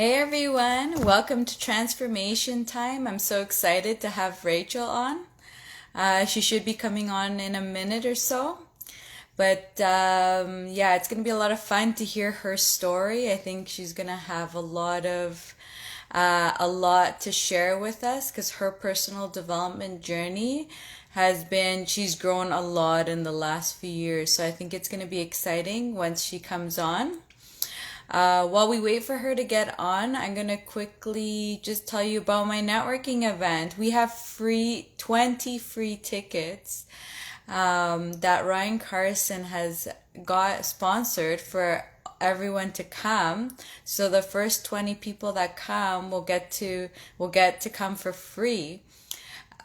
Hey everyone, welcome to Transformation Time. I'm so excited to have Rachel on. She should be coming on in a minute or so. But yeah, it's going to be a lot of fun to hear her story. I think she's going to have a lot to share with us because her personal development journey she's grown a lot in the last few years. So I think it's going to be exciting once she comes on. While we wait for her to get on, I'm going to quickly just tell you about my networking event. We have 20 free tickets that Ryan Carson has got sponsored for everyone to come. So the first 20 people that come will get to come for free.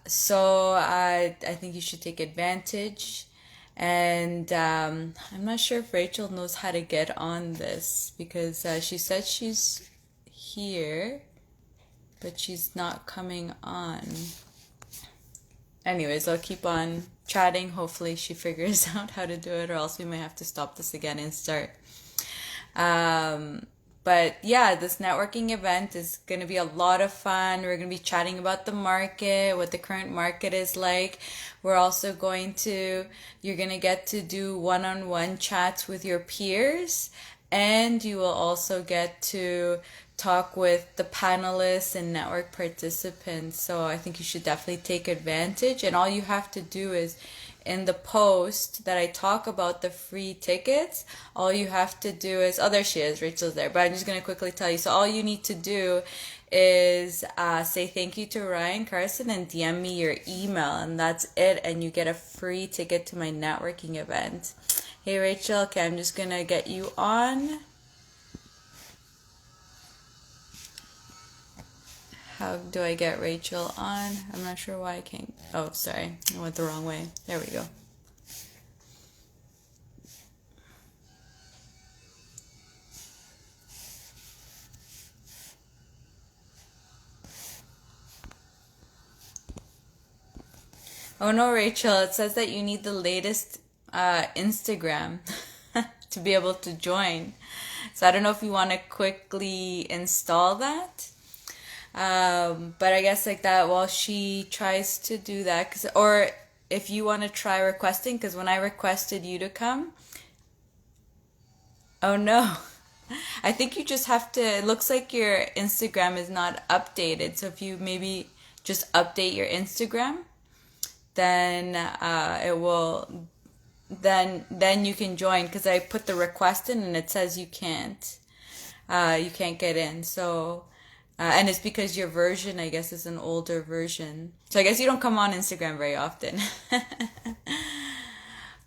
So I think you should take advantage. And I'm not sure if Rachel knows how to get on this because she said she's here, but she's not coming on. Anyways, I'll keep on chatting. Hopefully she figures out how to do it, or else we might have to stop this again and start. But yeah, this networking event is going to be a lot of fun. We're going to be chatting about the market, what the current market is like. You're going to get to do one-on-one chats with your peers, and you will also get to talk with the panelists and network participants. So I think you should definitely take advantage. And all you have to do is in the post that I talk about the free tickets, all you have to do is, oh, there she is, Rachel's there, but I'm just going to quickly tell you. So all you need to do is say thank you to Ryan Carson and DM me your email, and that's it, and you get a free ticket to my networking event. Hey Rachel, okay, I'm just going to get you on. How do I get Rachel on? I'm not sure why I can't. Oh, sorry. I went the wrong way. There we go. Oh no, Rachel. It says that you need the latest Instagram to be able to join. So I don't know if you want to quickly install that. But I guess like that while she tries to do that, or if you want to try requesting, because when I requested you to come, oh no, I think you just have to, it looks like your Instagram is not updated. So if you maybe just update your Instagram, then then you can join, because I put the request in and it says you can't get in. So and it's because your version, I guess, is an older version. So I guess you don't come on Instagram very often.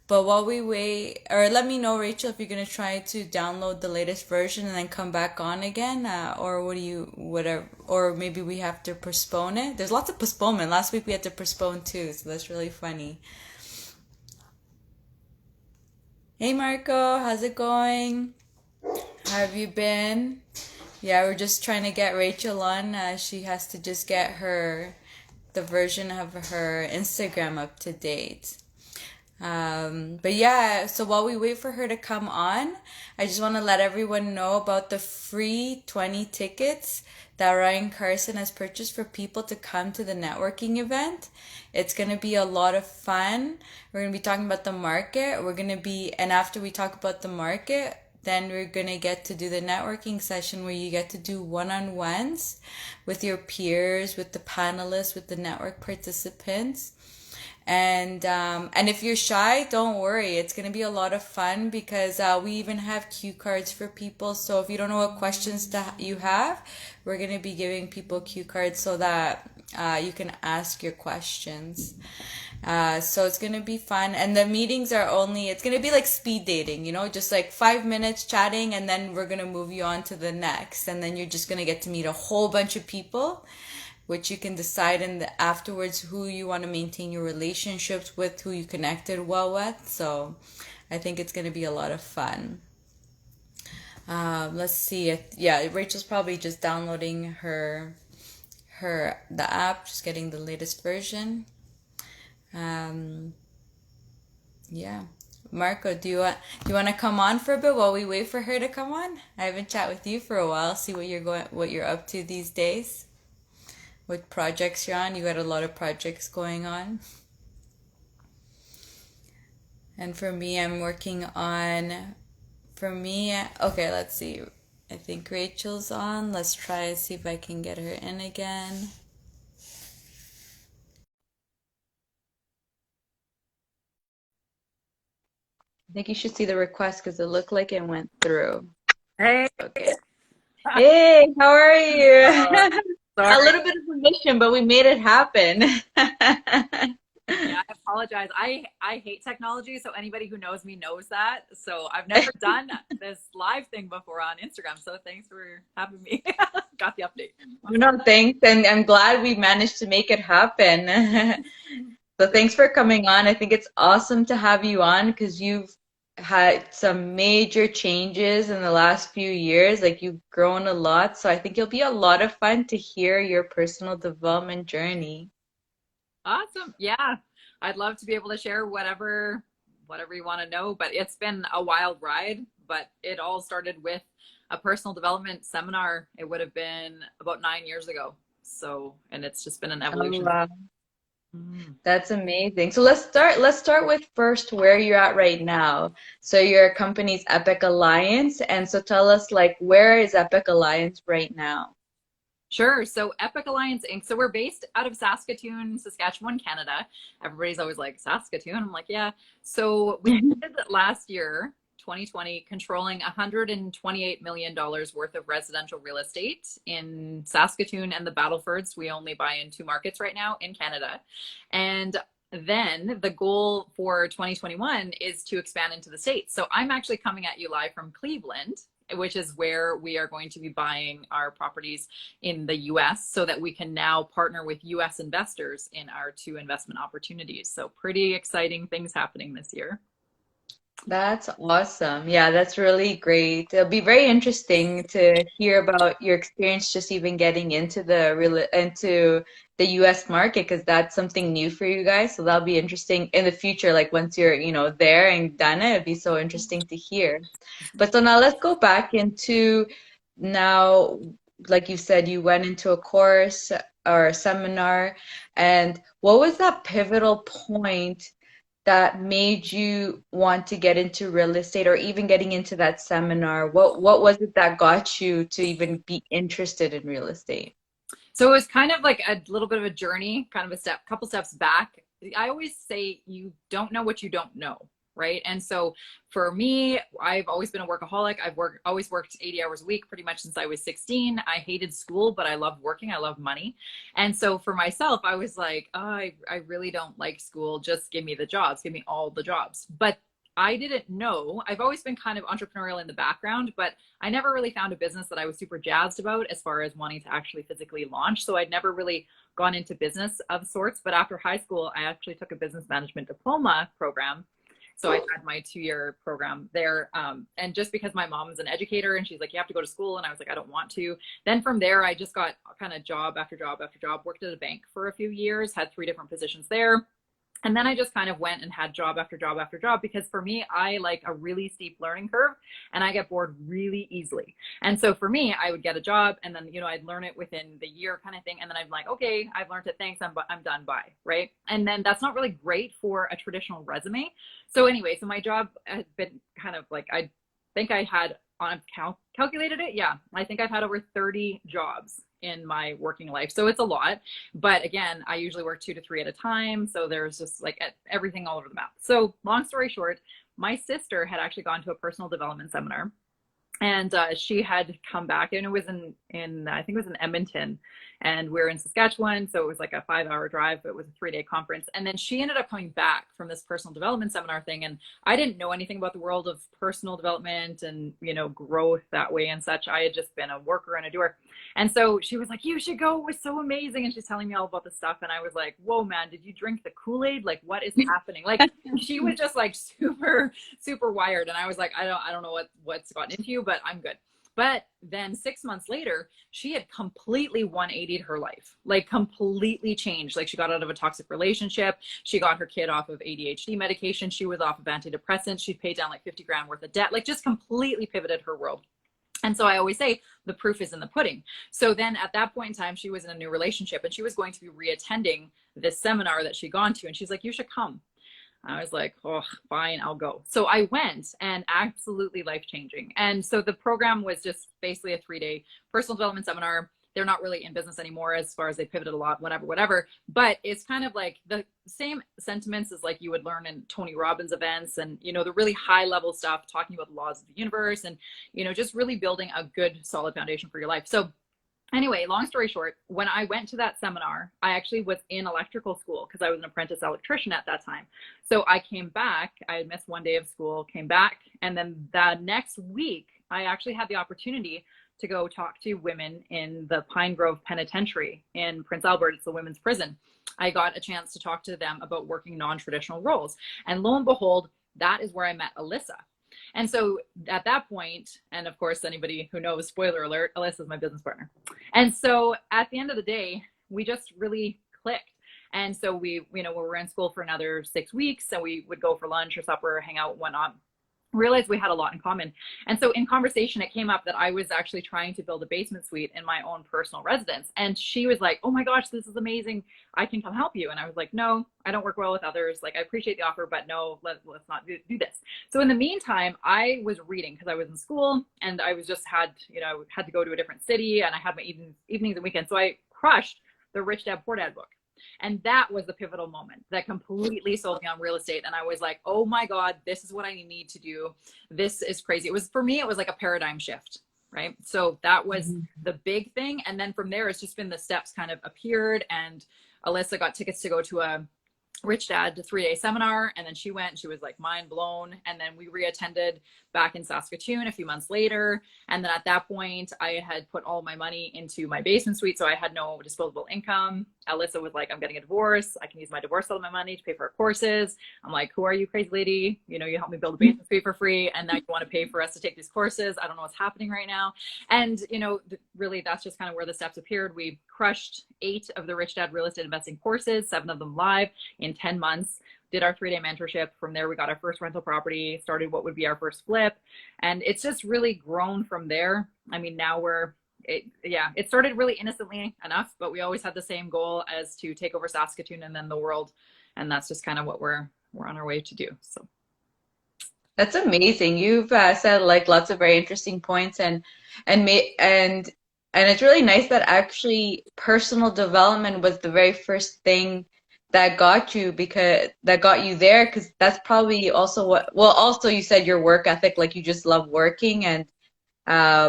But while we wait, or let me know, Rachel, if you're going to try to download the latest version and then come back on again, or whatever, or maybe we have to postpone it. There's lots of postponement. Last week we had to postpone too, so that's really funny. Hey Marco, how's it going? How have you been? Yeah, we're just trying to get Rachel on. She has to just get the version of her Instagram up to date. But yeah, so while we wait for her to come on, I just want to let everyone know about the free 20 tickets that Ryan Carson has purchased for people to come to the networking event. It's going to be a lot of fun. We're going to be talking about the market. And after we talk about the market, then we're going to get to do the networking session where you get to do one-on-ones with your peers, with the panelists, with the network participants. And if you're shy, don't worry. It's going to be a lot of fun because we even have cue cards for people. So if you don't know what questions you have, we're going to be giving people cue cards so that you can ask your questions. So it's going to be fun. And the meetings it's going to be like speed dating, just like 5 minutes chatting, and then we're going to move you on to the next. And then you're just going to get to meet a whole bunch of people, which you can decide afterwards who you want to maintain your relationships with, who you connected well with. So I think it's going to be a lot of fun. Let's see. Rachel's probably just downloading the app, just getting the latest version. Yeah. Marco, do you want to come on for a bit while we wait for her to come on? I haven't chat with you for a while. See what you're up to these days. What projects you're on? You got a lot of projects going on. And for me, I'm working on. For me, okay, let's see. I think Rachel's on. Let's try and see if I can get her in again. I think you should see the request because it looked like it went through. Hey, Okay. Hey, how are uh, you? A sorry. little bit of a mission, but we made it happen. Yeah, I apologize. I hate technology, so anybody who knows me knows that. So I've never done this live thing before on Instagram. So thanks for having me. Got the update. No, thanks, and I'm glad we managed to make it happen. So thanks for coming on. I think it's awesome to have you on because you've had some major changes in the last few years. Like you've grown a lot. So I think it'll be a lot of fun to hear your personal development journey. Awesome. Yeah, I'd love to be able to share whatever you want to know. But it's been a wild ride. But it all started with a personal development seminar. It would have been about 9 years ago. So, and it's just been an Oh, evolution. wow. Mm. That's amazing. So let's start with first where you're at right now. So your company's Epic Alliance, and so tell us like where is Epic Alliance right now? Sure. So Epic Alliance Inc. So we're based out of Saskatoon, Saskatchewan, Canada. Everybody's always like, Saskatoon? I'm like, yeah. So we did last year, 2020, controlling $128 million worth of residential real estate in Saskatoon and the Battlefords. We only buy in two markets right now in Canada. And then the goal for 2021 is to expand into the States. So I'm actually coming at you live from Cleveland, which is where we are going to be buying our properties in the US so that we can now partner with US investors in our two investment opportunities. So pretty exciting things happening this year. That's awesome. Yeah, that's really great. It'll be very interesting to hear about your experience just even getting into the US market because that's something new for you guys. So that'll be interesting in the future, like once you're, there and done it, it'd be so interesting to hear. But so now let's go back into now, like you said, you went into a course or a seminar, and what was that pivotal point that made you want to get into real estate or even getting into that seminar? What was it that got you to even be interested in real estate? So it was kind of like a little bit of a journey, kind of couple steps back. I always say you don't know what you don't know, right? And so for me, I've always been a workaholic. Always worked 80 hours a week pretty much since I was 16. I hated school, but I loved working. I love money. And so for myself, I was like, oh, I really don't like school. Just give me the jobs, give me all the jobs. But I didn't know. I've always been kind of entrepreneurial in the background, but I never really found a business that I was super jazzed about as far as wanting to actually physically launch. So I'd never really gone into business of sorts. But after high school, I actually took a business management diploma program. So I had my 2 year program there. And just because my mom's an educator and she's like, you have to go to school. And I was like, I don't want to. Then from there, I just got kind of job after job after job, worked at a bank for a few years, had 3 different positions there. And then I just kind of went and had job after job after job because for me, I like a really steep learning curve and I get bored really easily. And so for me, I would get a job and then, I'd learn it within the year kind of thing. And then I'm like, okay, I've learned it. Thanks. I'm done. Bye. Right. And then that's not really great for a traditional resume. So anyway, so my job has been kind of like, I think I had on calculated it. Yeah. I think I've had over 30 jobs in my working life. So it's a lot. But again, I usually work 2 to 3 at a time. So there's just like everything all over the map. So long story short, my sister had actually gone to a personal development seminar and she had come back and it was in I think it was in Edmonton and we're in Saskatchewan, so it was like a 5 hour drive, but it was a 3 day conference. And then she ended up coming back from this personal development seminar thing, and I didn't know anything about the world of personal development and growth that way and such. I had just been a worker and a doer. And so she was like, you should go, it was so amazing. And she's telling me all about the stuff and I was like, whoa man, did you drink the Kool-Aid? Like what is happening? Like she was just like super wired. And I was like, I don't know what's gotten into you, but I'm good. But then 6 months later, she had completely 180'd her life, like completely changed. Like she got out of a toxic relationship. She got her kid off of ADHD medication. She was off of antidepressants. She paid down like 50 grand worth of debt, like just completely pivoted her world. And so I always say the proof is in the pudding. So then at that point in time, she was in a new relationship and she was going to be reattending this seminar that she'd gone to. And she's like, you should come. I was like, oh, fine, I'll go. So I went, and absolutely life-changing. And so the program was just basically a 3-day personal development seminar. They're not really in business anymore as far as they pivoted a lot, whatever. But it's kind of like the same sentiments as like you would learn in Tony Robbins events, and, you know, the really high level stuff, talking about the laws of the universe, and, you know, just really building a good solid foundation for your life. So anyway, long story short, when I went to that seminar, I actually was in electrical school because I was an apprentice electrician at that time. So I came back, I had missed 1 day of school, came back, and then the next week, I actually had the opportunity to go talk to women in the Pine Grove Penitentiary in Prince Albert. It's the women's prison. I got a chance to talk to them about working non-traditional roles. And lo and behold, that is where I met Alyssa. And so at that point, and of course, anybody who knows, spoiler alert, Alyssa is my business partner. And so at the end of the day, we just really clicked. And so we were in school for another 6 weeks, and we would go for lunch or supper, or hang out, whatnot. Realized we had a lot in common. And so in conversation, it came up that I was actually trying to build a basement suite in my own personal residence. And she was like, oh my gosh, this is amazing. I can come help you. And I was like, no, I don't work well with others. Like, I appreciate the offer, but no, let's not do this. So in the meantime, I was reading because I was in school, and I was just had to go to a different city, and I had my evenings and weekends. So I crushed the Rich Dad Poor Dad book. And that was the pivotal moment that completely sold me on real estate. And I was like, oh my God, this is what I need to do. This is crazy. For me, it was like a paradigm shift, right? So that was the big thing. And then from there, it's just been the steps kind of appeared. And Alyssa got tickets to go to a Rich Dad 3-day seminar. And then she went and she was like mind blown. And then we reattended back in Saskatoon a few months later. And then at that point, I had put all my money into my basement suite. So I had no disposable income. Alyssa was like, I'm getting a divorce. I can use my divorce settlement money to pay for her courses. I'm like, who are you, crazy lady? You helped me build a basement suite for free, and now you want to pay for us to take these courses. I don't know what's happening right now. And, really, that's just kind of where the steps appeared. We crushed 8 of the Rich Dad real estate investing courses, 7 of them live in 10 months. Did our 3-day mentorship. From there, we got our first rental property, started what would be our first flip. And it's just really grown from there. I mean, now it started really innocently enough, but we always had the same goal as to take over Saskatoon and then the world. And that's just kind of what we're on our way to do. So that's amazing. You've said like lots of very interesting points, and it's really nice that actually personal development was the very first thing that got you there, because that's probably also also you said your work ethic, like you just love working, and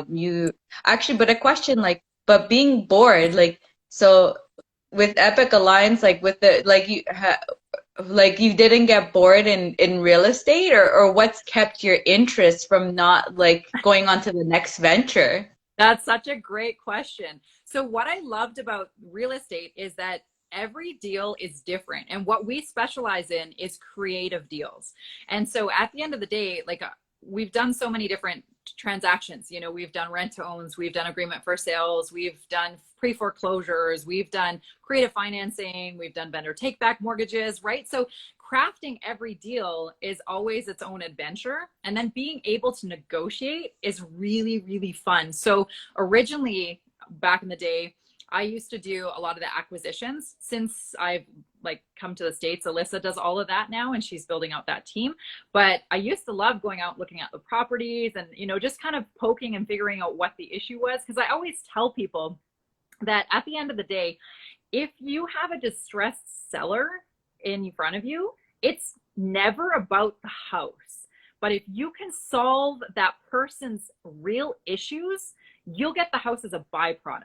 you actually, but a question, like, but being bored, like, so with Epic Alliance, like with the, like you didn't get bored in real estate, or what's kept your interest from not like going on to the next venture? That's such a great question. So what I loved about real estate is that every deal is different. And what we specialize in is creative deals. And so at the end of the day, like we've done so many different transactions. We've done rent to owns, we've done agreement for sales, we've done pre-foreclosures, we've done creative financing, we've done vendor take back mortgages, right? So crafting every deal is always its own adventure. And then being able to negotiate is really, really fun. So originally, back in the day, I used to do a lot of the acquisitions. Since I've come to the States, Alyssa does all of that now, and she's building out that team. But I used to love going out, looking at the properties, and, just kind of poking and figuring out what the issue was. Because I always tell people that at the end of the day, if you have a distressed seller in front of you, it's never about the house. But if you can solve that person's real issues, you'll get the house as a byproduct.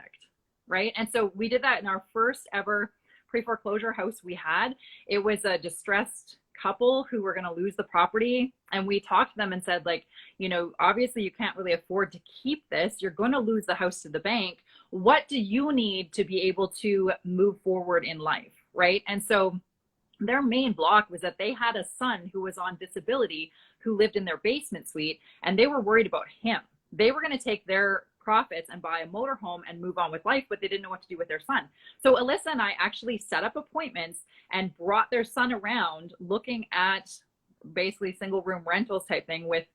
Right. And so we did that in our first ever pre-foreclosure house we had. It was a distressed couple who were going to lose the property. And we talked to them and said, like, obviously you can't really afford to keep this. You're going to lose the house to the bank. What do you need to be able to move forward in life? Right. And so their main block was that they had a son who was on disability, who lived in their basement suite, and they were worried about him. They were going to take their profits and buy a motorhome and move on with life, but they didn't know what to do with their son. So Alyssa and I actually set up appointments and brought their son around looking at basically single room rentals type thing with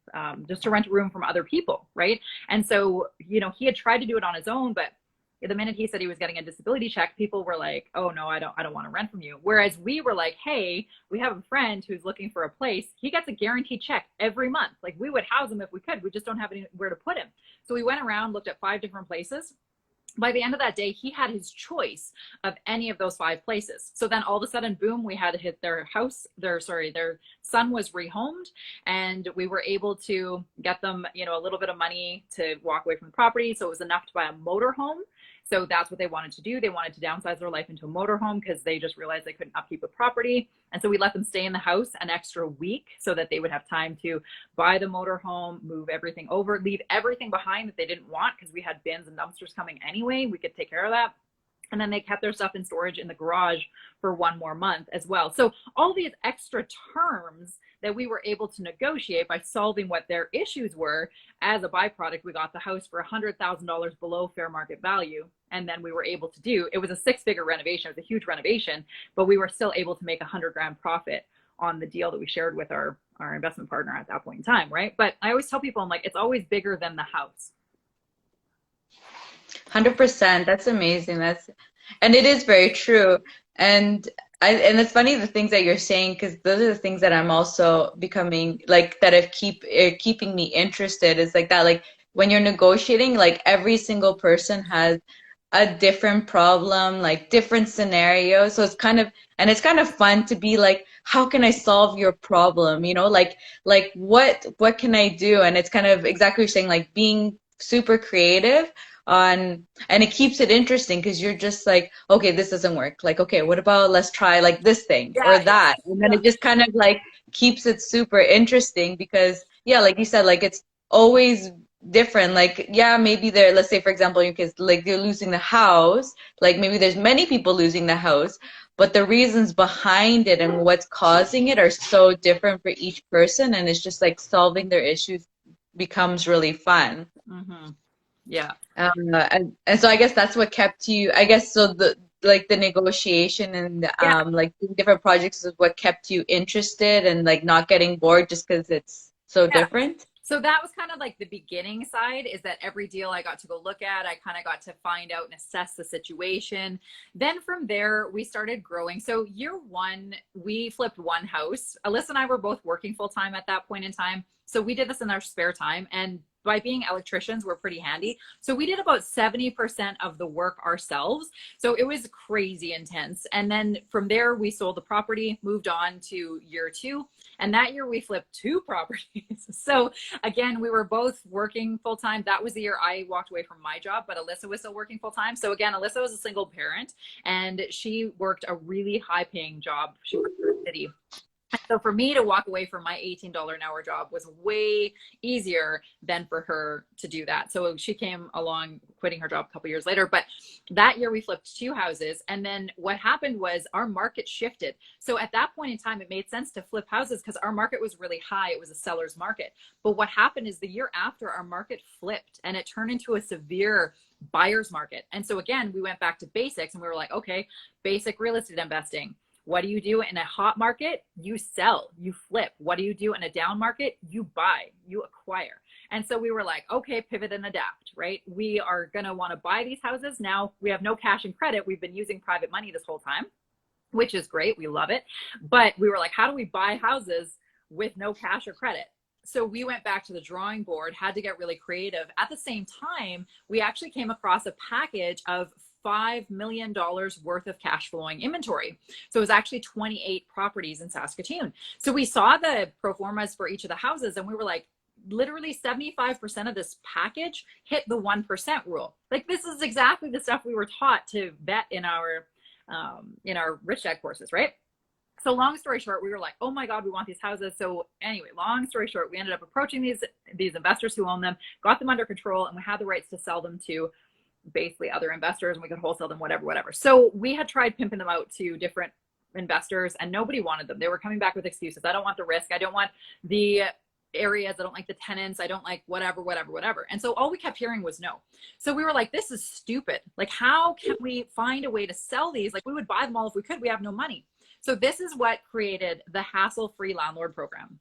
just to rent a room from other people, right? And so, you know, he had tried to do it on his own, but the minute he said he was getting a disability check, people were like, oh no, I don't want to rent from you. Whereas we were like, hey, we have a friend who's looking for a place. He gets a guaranteed check every month. Like, we would house him if we could. We just don't have anywhere to put him. So we went around, looked at 5 different places. By the end of that day, he had his choice of any of those 5 places. So then all of a sudden, boom, we had to hit their house, their son was rehomed, and we were able to get them, you know, a little bit of money to walk away from the property. So it was enough to buy a motorhome. So that's what they wanted to do. They wanted to downsize their life into a motorhome because they just realized they couldn't upkeep the property. And so we let them stay in the house an extra week so that they would have time to buy the motorhome, move everything over, leave everything behind that they didn't want, because we had bins and dumpsters coming anyway. We could take care of that. And then they kept their stuff in storage in the garage for 1 more month as well. So all these extra terms that we were able to negotiate by solving what their issues were, as a byproduct, we got the house for $100,000 below fair market value. And then we were able to do, it was a 6-figure renovation. It was a huge renovation, but we were still able to make $100,000 profit on the deal that we shared with our investment partner at that point in time, right? But I always tell people, I'm like, it's always bigger than the house. 100%. That's amazing. And it is very true. And it's funny the things that you're saying, because those are the things that I'm also becoming like, that have keeping me interested, is like that. Like, when you're negotiating, like, every single person has a different problem, like different scenarios. So it's kind of fun to be like, how can I solve your problem? You know, like what can I do? And it's kind of exactly what you're saying, like being super creative on, and it keeps it interesting because you're just like, okay, this doesn't work. Like, okay, what about let's try like this thing or that? And then it just kind of like keeps it super interesting because, yeah, like you said, like it's always different. Like, yeah, maybe let's say, for example, your kids, like they're losing the house, like maybe there's many people losing the house, but the reasons behind it and what's causing it are so different for each person, and it's just like solving their issues becomes really fun. Mm-hmm. Yeah. And so I guess that's what kept you, I guess, so the negotiation and like different projects is what kept you interested and like not getting bored just because it's so different. So that was kind of like the beginning side, is that every deal I got to go look at, I kind of got to find out and assess the situation. Then from there, we started growing. So year 1, we flipped 1 house. Alyssa and I were both working full time at that point in time. So we did this in our spare time. And by being electricians, we're pretty handy. So we did about 70% of the work ourselves. So it was crazy intense. And then from there, we sold the property, moved on to year 2. And that year we flipped 2 properties. So again, we were both working full time. That was the year I walked away from my job, but Alyssa was still working full time. So again, Alyssa was a single parent and she worked a really high paying job. She worked for the city. So for me to walk away from my $18 an hour job was way easier than for her to do that. So she came along, quitting her job a couple years later. But that year we flipped 2 houses. And then what happened was our market shifted. So at that point in time, it made sense to flip houses because our market was really high. It was a seller's market. But what happened is the year after, our market flipped and it turned into a severe buyer's market. And so again, we went back to basics and we were like, okay, basic real estate investing. What do you do in a hot market? You sell, you flip. What do you do in a down market? You buy, you acquire. And so we were like, okay, pivot and adapt, right? We are going to want to buy these houses. Now we have no cash and credit. We've been using private money this whole time, which is great. We love it. But we were like, how do we buy houses with no cash or credit? So we went back to the drawing board, had to get really creative. At the same time, we actually came across a package of $5 million worth of cash flowing inventory. So it was actually 28 properties in Saskatoon. So we saw the pro formas for each of the houses and we were like, literally 75% of this package hit the 1% rule. Like, this is exactly the stuff we were taught to vet in our Rich Dad courses, right? So long story short, we were like, oh my God, we want these houses. So anyway, long story short, we ended up approaching these investors who own them, got them under control, and we had the rights to sell them to basically other investors, and we could wholesale them, whatever. So we had tried pimping them out to different investors and nobody wanted them. They were coming back with excuses. I don't want the risk. I don't want the areas. I don't like the tenants. I don't like whatever, whatever, whatever. And so all we kept hearing was no. So we were like, this is stupid. Like, how can we find a way to sell these? Like, we would buy them all if we could. We have no money. So this is what created the Hassle-Free Landlord Program.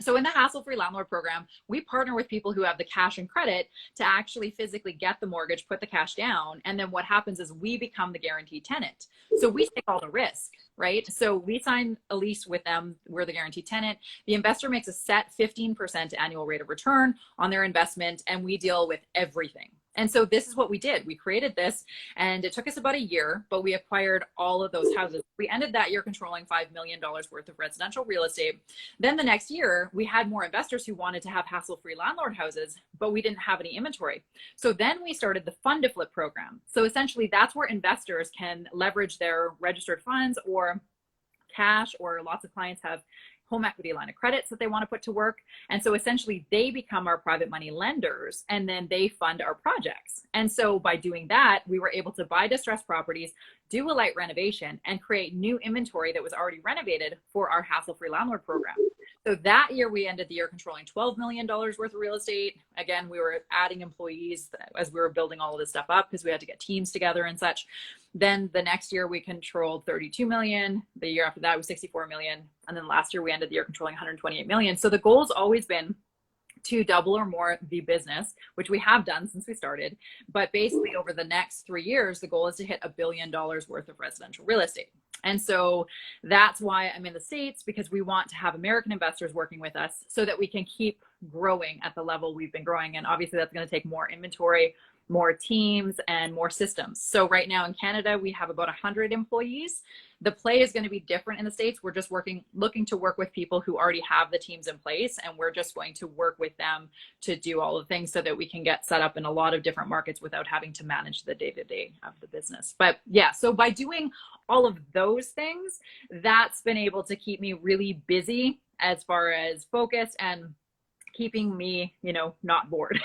So in the Hassle-Free Landlord Program, we partner with people who have the cash and credit to actually physically get the mortgage, put the cash down. And then what happens is we become the guaranteed tenant. So we take all the risk, right? So we sign a lease with them. We're the guaranteed tenant. The investor makes a set 15% annual rate of return on their investment, and we deal with everything. And so this is what we did. We created this, and it took us about a year, but we acquired all of those houses. We ended that year controlling $5 million worth of residential real estate. Then the next year, we had more investors who wanted to have hassle-free landlord houses, but we didn't have any inventory. So then we started the fund to flip program. So essentially that's where investors can leverage their registered funds or cash, or lots of clients have home equity line of credits that they want to put to work. And so essentially they become our private money lenders, and then they fund our projects. And so by doing that, we were able to buy distressed properties, do a light renovation, and create new inventory that was already renovated for our hassle-free landlord program. So that year we ended the year controlling $12 million worth of real estate. Again, we were adding employees as we were building all of this stuff up because we had to get teams together and such. Then the next year we controlled 32 million. The year after that was 64 million. And then last year we ended the year controlling 128 million. So the goal's always been to double or more the business, which we have done since we started. But basically over the next 3 years, the goal is to hit $1 billion worth of residential real estate. And so that's why I'm in the States, because we want to have American investors working with us so that we can keep growing at the level we've been growing. And obviously that's going to take more inventory, more teams, and more systems. So right now in Canada, we have about 100 employees. The play is going to be different in the States. We're just looking to work with people who already have the teams in place, and we're just going to work with them to do all the things so that we can get set up in a lot of different markets without having to manage the day-to-day of the business. But yeah, so by doing all of those things, that's been able to keep me really busy as far as focus and keeping me, not bored.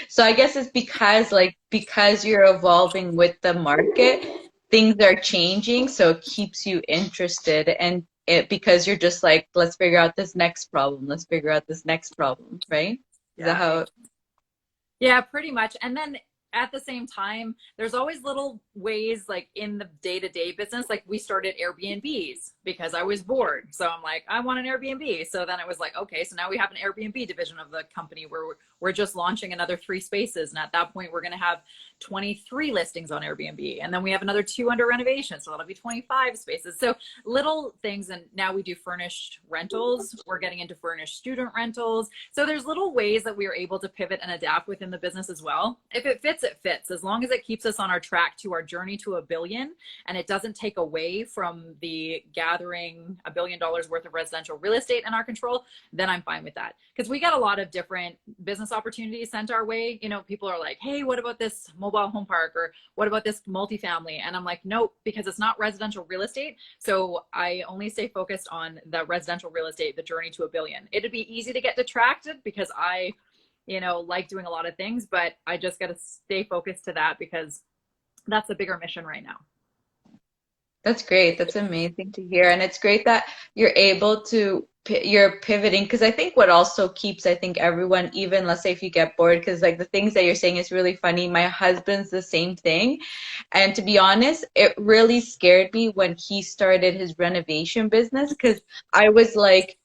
So I guess it's because you're evolving with the market, things are changing, so it keeps you interested, and because you're just like, let's figure out this next problem, right? Is that how? Yeah, pretty much. And then at the same time, there's always little ways, like in the day-to-day business, like we started Airbnbs because I was bored. So I'm like, I want an Airbnb. So then it was like, okay, so now we have an Airbnb division of the company where we're just launching another 3 spaces. And at that point, we're going to have 23 listings on Airbnb. And then we have another 2 under renovation. So that'll be 25 spaces. So little things. And now we do furnished rentals. We're getting into furnished student rentals. So there's little ways that we are able to pivot and adapt within the business as well. If it fits, it fits. As long as it keeps us on our track to our journey to $1 billion, and it doesn't take away from the gathering $1 billion worth of residential real estate in our control, then I'm fine with that. Because we got a lot of different business opportunities sent our way. People are like, hey, what about this mobile home park? Or what about this multifamily? And I'm like, nope, because it's not residential real estate. So I only stay focused on the residential real estate, the journey to $1 billion. It'd be easy to get detracted because I like doing a lot of things, but I just got to stay focused to that because that's a bigger mission right now. That's great. That's amazing to hear. And it's great that you're you're pivoting, because I think what also keeps, everyone, even let's say if you get bored, because like the things that you're saying is really funny. My husband's the same thing. And to be honest, it really scared me when he started his renovation business, because I was like,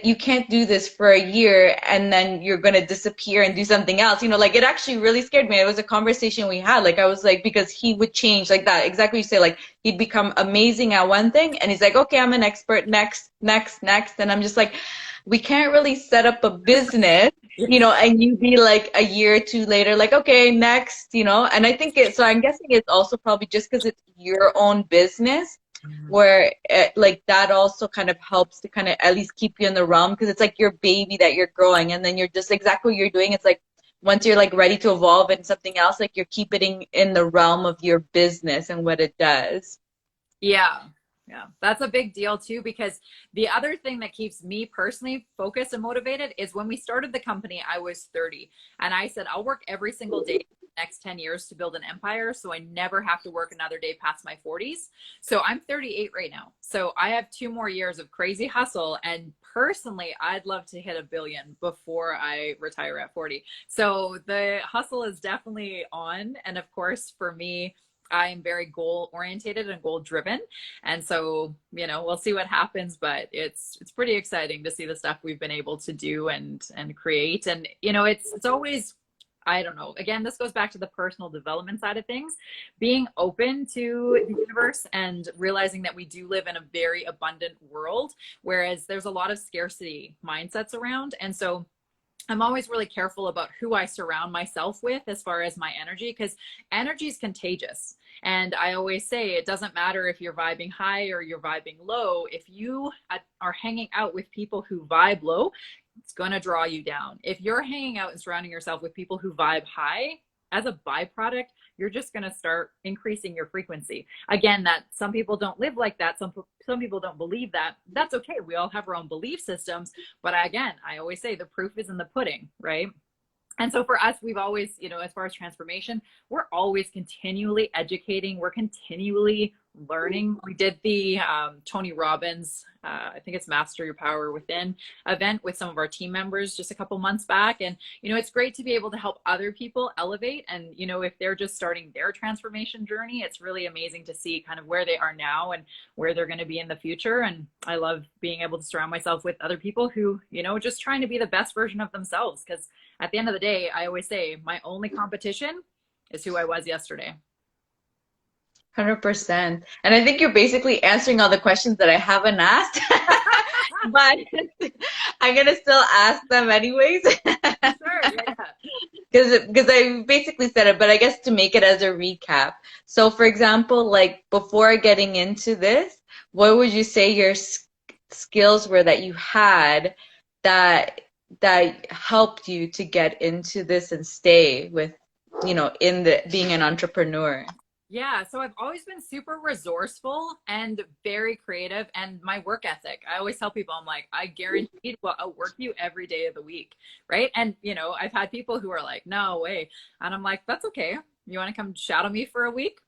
you can't do this for a year and then you're going to disappear and do something else. It actually really scared me. It was a conversation we had. I was like, because he would change like that. Exactly. You say, he'd become amazing at one thing. And he's like, okay, I'm an expert. Next. And I'm just like, we can't really set up a business, and you be like a year or two later, like, okay, next, and I think so I'm guessing it's also probably just because it's your own business, where that also kind of helps to kind of at least keep you in the realm, because it's like your baby that you're growing, and then you're just exactly what you're doing. It's like once you're ready to evolve into something else, you're keeping it in the realm of your business and what it does. Yeah, that's a big deal too, because the other thing that keeps me personally focused and motivated is when we started the company, I was 30, and I said, I'll work every single day next 10 years to build an empire, so I never have to work another day past my 40s. So I'm 38 right now. So I have 2 more years of crazy hustle and personally, I'd love to hit 1 billion before I retire at 40. So the hustle is definitely on. And of course, for me, I'm very goal orientated and goal driven. And so, you know, we'll see what happens, but it's pretty exciting to see the stuff we've been able to do and create. And, you know, it's always, I don't know, again, this goes back to the personal development side of things, being open to the universe and realizing that we do live in a very abundant world, whereas there's a lot of scarcity mindsets around. And so I'm always really careful about who I surround myself with as far as my energy, because energy is contagious. And I always say it doesn't matter if you're vibing high or you're vibing low. If you are hanging out with people who vibe low, it's going to draw you down. If you're hanging out and surrounding yourself with people who vibe high, as a byproduct, you're just going to start increasing your frequency. Again, that some people don't live like that. Some people don't believe that. That's okay. We all have our own belief systems. But again, I always say the proof is in the pudding, right? And so for us, we've always, you know, as far as transformation, we're always continually educating. We're continually learning. We did the Tony Robbins, I think it's Master Your Power Within event with some of our team members just a couple months back. And, you know, it's great to be able to help other people elevate. And, you know, if they're just starting their transformation journey, it's really amazing to see kind of where they are now and where they're going to be in the future. And I love being able to surround myself with other people who, you know, just trying to be the best version of themselves. Because at the end of the day, I always say my only competition is who I was yesterday. 100%. And I think you're basically answering all the questions that I haven't asked, but I'm going to still ask them anyways. Sure, yeah. Because I basically said it, but I guess to make it as a recap. So for example, like before getting into this, what would you say your skills were that you had that helped you to get into this and stay with, you know, in the being an entrepreneur? Yeah, so I've always been super resourceful and very creative, and my work ethic. I always tell people, I'm like, I guarantee will outwork you every day of the week, right? And, you know, I've had people who are like, no way. And I'm like, that's okay. You want to come shadow me for a week?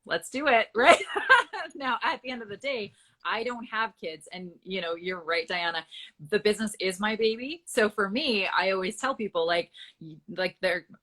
Let's do it, right? Now, at the end of the day, I don't have kids. And, you know, you're right, Diana, the business is my baby. So for me, I always tell people like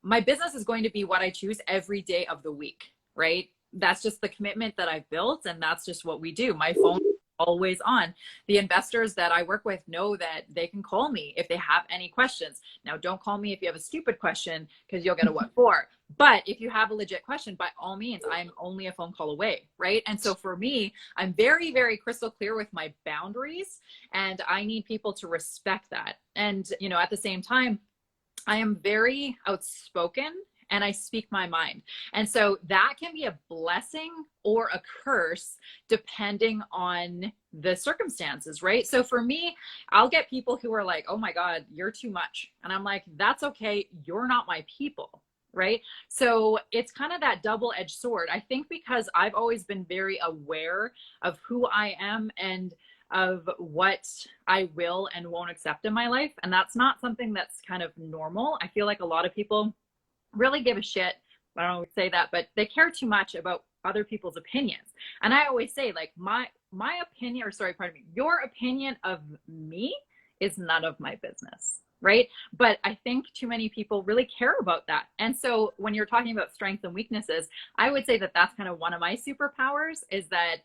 my business is going to be what I choose every day of the week. Right? That's just the commitment that I've built. And that's just what we do. My phone is always on. The investors that I work with know that they can call me if they have any questions. Now, don't call me if you have a stupid question because you'll get a what for. But if you have a legit question, by all means, I'm only a phone call away. Right? And so for me, I'm very, very crystal clear with my boundaries, and I need people to respect that. And, you know, at the same time, I am very outspoken and I speak my mind. And so that can be a blessing or a curse depending on the circumstances, right? So for me, I'll get people who are like, oh my God, you're too much. And I'm like, that's okay. You're not my people, right? So it's kind of that double-edged sword. I think because I've always been very aware of who I am and of what I will and won't accept in my life. And that's not something that's kind of normal. I feel like a lot of people really give a shit. I don't always say that, but they care too much about other people's opinions. And I always say, like, my opinion, or sorry, pardon me, your opinion of me is none of my business, right? But I think too many people really care about that. And so when you're talking about strengths and weaknesses, I would say that that's kind of one of my superpowers, is that,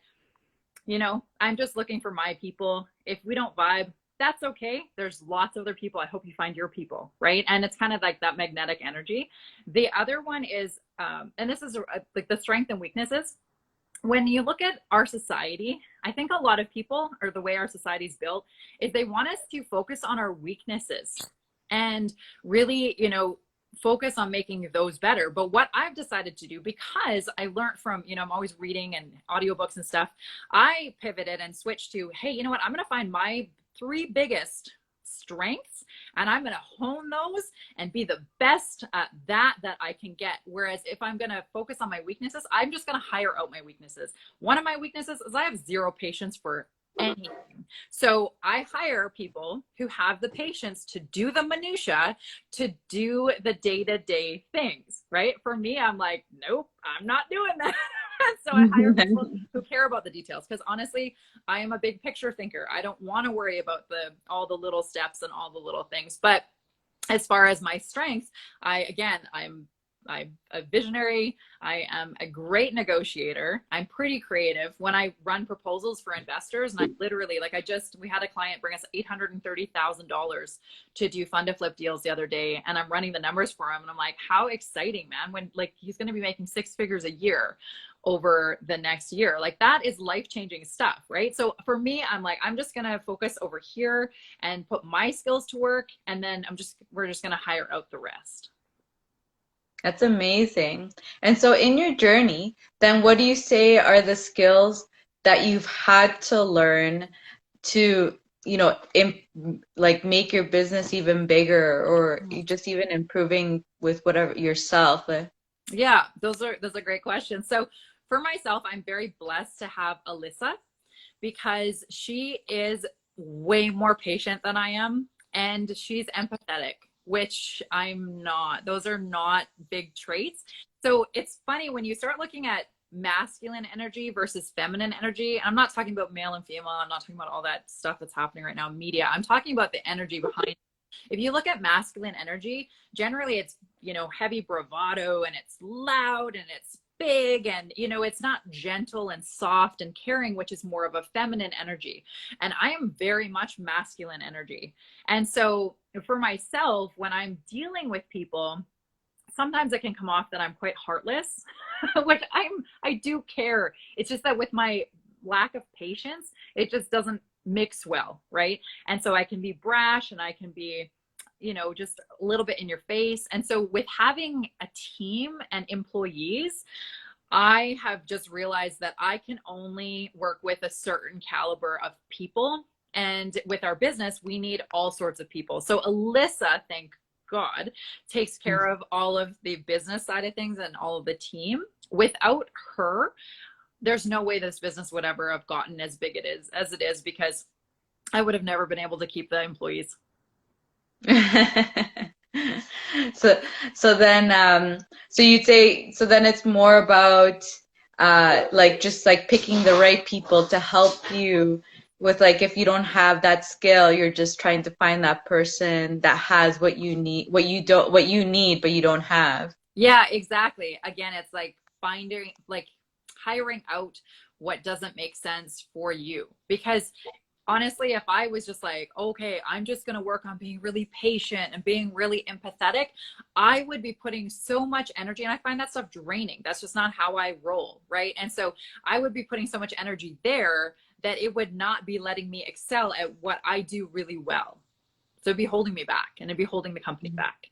you know, I'm just looking for my people. If we don't vibe, that's okay. There's lots of other people. I hope you find your people, right? And it's kind of like that magnetic energy. The other one is, and this is like the strength and weaknesses. When you look at our society, I think a lot of people, or the way our society is built, is they want us to focus on our weaknesses and really, you know, focus on making those better. But what I've decided to do, because I learned from, you know, I'm always reading and audiobooks and stuff, I pivoted and switched to, hey, you know what? I'm going to find my 3 biggest strengths and I'm going to hone those and be the best at that I can get. Whereas if I'm going to focus on my weaknesses, I'm just going to hire out my weaknesses. One of my weaknesses is I have 0 patience for anything. So I hire people who have the patience to do the minutia, to do the day-to-day things, right? For me, I'm like, nope, I'm not doing that. So I hire people who care about the details, because honestly, I am a big picture thinker. I don't want to worry about all the little steps and all the little things. But as far as my strengths, I'm a visionary. I am a great negotiator. I'm pretty creative. When I run proposals for investors, and I literally, we had a client bring us $830,000 to do fund to flip deals the other day, and I'm running the numbers for him, and I'm like, how exciting, man, when he's going to be making 6 figures a year over the next year. That is life-changing stuff, right? So for me, I'm just going to focus over here and put my skills to work, and then we're just going to hire out the rest. That's amazing. And so in your journey, then what do you say are the skills that you've had to learn to, make your business even bigger, or just even improving with whatever yourself? Yeah, those are great questions. So for myself, I'm very blessed to have Alyssa, because she is way more patient than I am, and she's empathetic, which I'm not. Those are not big traits. So it's funny when you start looking at masculine energy versus feminine energy. I'm not talking about male and female. I'm not talking about all that stuff that's happening right now in media. I'm talking about the energy behind it. If you look at masculine energy, generally it's, heavy bravado, and it's loud, and it's big, and it's not gentle and soft and caring, which is more of a feminine energy. And I am very much masculine energy. And so for myself, when I'm dealing with people, sometimes it can come off that I'm quite heartless, which I do care. It's just that with my lack of patience, it just doesn't mix well, right? And so I can be brash, and I can be just a little bit in your face. And so with having a team and employees, I have just realized that I can only work with a certain caliber of people. And with our business, we need all sorts of people. So Alyssa, thank God, takes care of all of the business side of things and all of the team. Without her, there's no way this business would ever have gotten as big as it is, because I would have never been able to keep the employees. So you'd say, so then it's more about just picking the right people to help you with, if you don't have that skill, you're just trying to find that person that has what you need, what you need but you don't have. Yeah, exactly. Again, it's hiring out what doesn't make sense for you. Because honestly, if I was just okay, I'm just going to work on being really patient and being really empathetic, I would be putting so much energy, and I find that stuff draining. That's just not how I roll, right? And so I would be putting so much energy there that it would not be letting me excel at what I do really well. So it'd be holding me back, and it'd be holding the company back.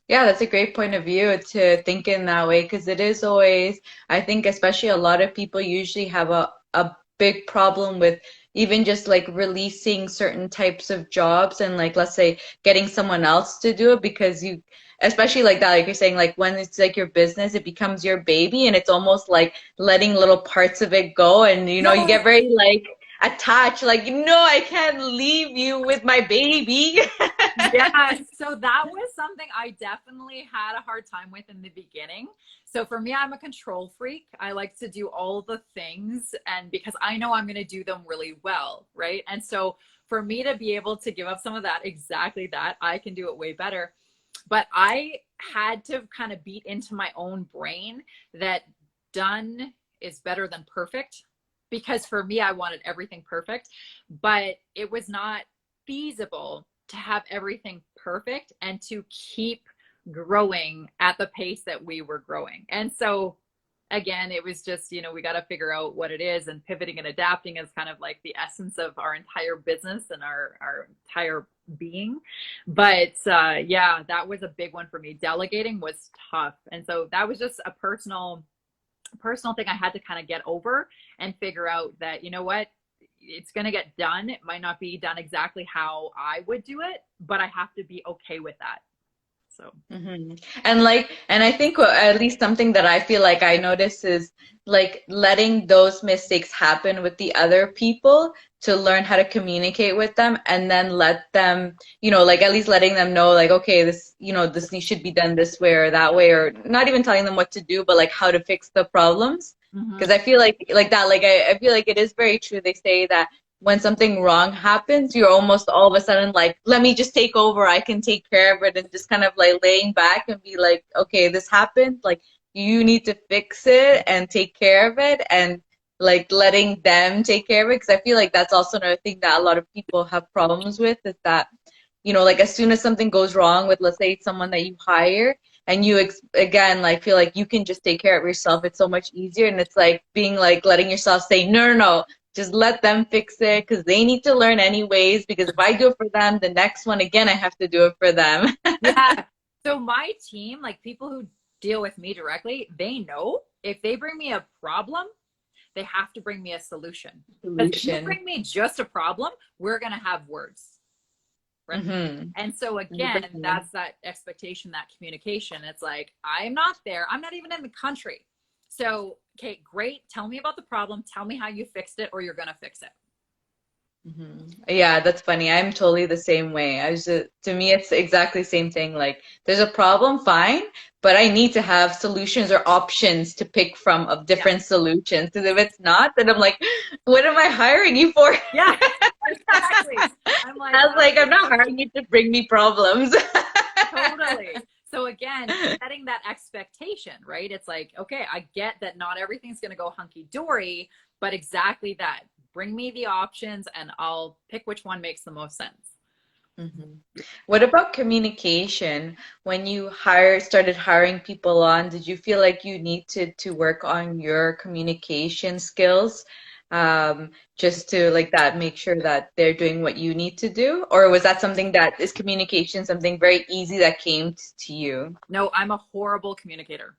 Yeah, that's a great point of view to think in that way, because it is always, I think especially a lot of people usually have a big problem with even just releasing certain types of jobs, and let's say getting someone else to do it, because you, especially that, you're saying, when it's your business, it becomes your baby, and it's almost letting little parts of it go, and you get very attached, I can't leave you with my baby. Yeah, so that was something I definitely had a hard time with in the beginning. So for me, I'm a control freak. I like to do all the things, and because I know I'm going to do them really well, right? And so for me to be able to give up some of that, exactly that, I can do it way better. But I had to kind of beat into my own brain that done is better than perfect, because for me, I wanted everything perfect, but it was not feasible to have everything perfect and to keep growing at the pace that we were growing. And so again, it was just, we got to figure out what it is, and pivoting and adapting is kind of the essence of our entire business and our entire being. But yeah, that was a big one for me. Delegating was tough. And so that was just a personal thing I had to kind of get over and figure out that, it's going to get done. It might not be done exactly how I would do it, but I have to be okay with that. So, and I think at least something that I feel I notice is letting those mistakes happen with the other people, to learn how to communicate with them, and then let them, at least letting them know, okay, this, this should be done this way or that way, or not even telling them what to do, but how to fix the problems. Because I feel like that, like I feel like it is very true. They say that when something wrong happens, you're almost all of a sudden like, let me just take over. I can take care of it, and just kind of like laying back and be like, okay, this happened. Like you need to fix it and take care of it, and like letting them take care of it. Because I feel like that's also another thing that a lot of people have problems with, is that, you know, like as soon as something goes wrong with, let's say, someone that you hire, and you again like feel like you can just take care of yourself, it's so much easier. And it's like being like letting yourself say, no, no, no, just let them fix it, because they need to learn anyways, because if I do it for them, the next one again I have to do it for them. Yeah. So my team, like people who deal with me directly, they know if they bring me a problem, they have to bring me a solution. Because if you bring me just a problem, we're going to have words. Right. And so again, that's that expectation, that communication. It's like, I'm not there. I'm not even in the country. So, okay, great. Tell me about the problem. Tell me how you fixed it, or you're going to fix it. Yeah, that's funny. I'm totally the same way. To me, it's exactly the same thing. Like, there's a problem, fine, but I need to have solutions or options to pick from of different solutions. Because if it's not, then I'm like, what am I hiring you for? Yeah, exactly. I was like, I'm not hiring you to bring me problems. Totally. So again, setting that expectation, right? It's like, okay, I get that not everything's going to go hunky dory, but exactly that. Bring me the options and I'll pick which one makes the most sense. What about communication? When you started hiring people on, did you feel like you needed to work on your communication skills, just to like that, make sure that they're doing what you need to do? Or was that something that is communication, something very easy that came to you? No, I'm a horrible communicator.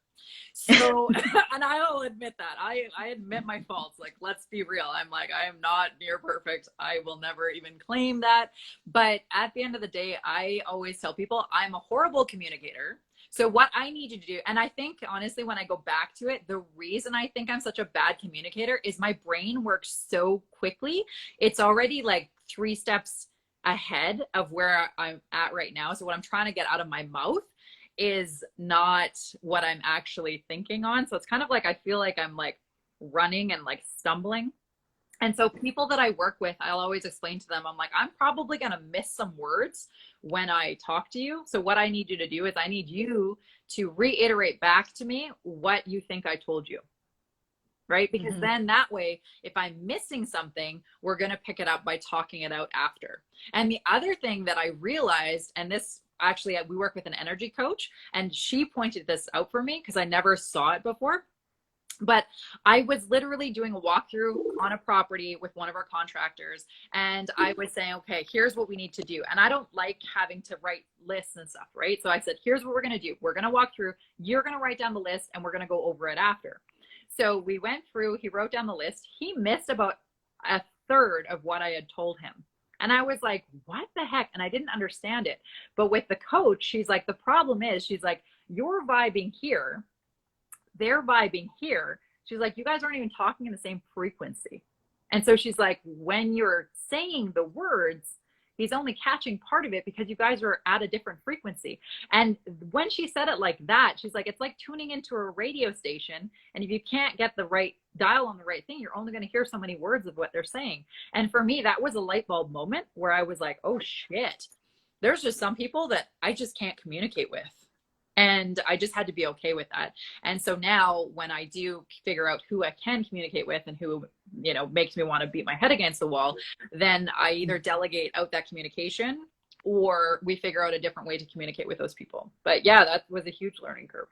So, and I'll admit that. I admit my faults. Like, let's be real. I'm like, I am not near perfect. I will never even claim that. But at the end of the day, I always tell people I'm a horrible communicator. So what I need you to do, and I think honestly, when I go back to it, the reason I think I'm such a bad communicator is my brain works so quickly. It's already like 3 steps ahead of where I'm at right now. So what I'm trying to get out of my mouth is not what I'm actually thinking on. So it's kind of like, I feel like I'm like running and like stumbling. And so people that I work with, I'll always explain to them, I'm like, I'm probably going to miss some words when I talk to you. So what I need you to do is I need you to reiterate back to me what you think I told you. Right? Because then that way, if I'm missing something, we're going to pick it up by talking it out after. And the other thing that I realized, and this actually, we work with an energy coach, and she pointed this out for me because I never saw it before. But I was literally doing a walkthrough on a property with one of our contractors, and I was saying, okay, here's what we need to do. And I don't like having to write lists and stuff, right? So I said, here's what we're going to do. We're going to walk through, you're going to write down the list, and we're going to go over it after. So we went through, he wrote down the list. He missed about a third of what I had told him. And I was like, what the heck? And I didn't understand it. But with the coach, she's like, the problem is, she's like, you're vibing here, they're vibing here. She's like, you guys aren't even talking in the same frequency. And so she's like, when you're saying the words, he's only catching part of it because you guys are at a different frequency. And when she said it like that, she's like, it's like tuning into a radio station. And if you can't get the right dial on the right thing, you're only going to hear so many words of what they're saying. And for me, that was a light bulb moment where I was like, oh shit, there's just some people that I just can't communicate with. And I just had to be okay with that. And so now when I do figure out who I can communicate with and who, you know, makes me want to beat my head against the wall, then I either delegate out that communication or we figure out a different way to communicate with those people. But yeah, that was a huge learning curve.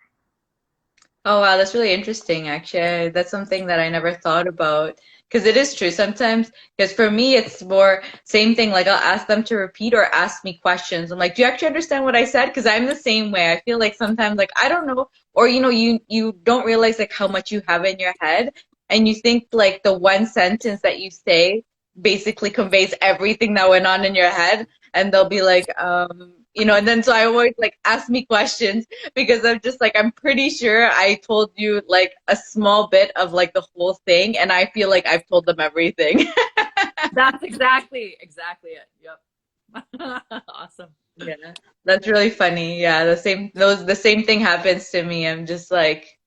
Oh, wow, that's really interesting, actually. That's something that I never thought about. Because it is true sometimes, because for me, it's more same thing. Like I'll ask them to repeat or ask me questions. I'm like, do you actually understand what I said? Because I'm the same way. I feel like sometimes like, I don't know, or, you know, you don't realize like how much you have in your head. And you think like the one sentence that you say basically conveys everything that went on in your head. And they'll be like, you know, and then so I always like ask me questions because I'm just like, I'm pretty sure I told you like a small bit of like the whole thing, and I feel like I've told them everything. That's exactly it. Yep. Awesome. Yeah, that's really funny. Yeah, the same thing happens to me. I'm just like,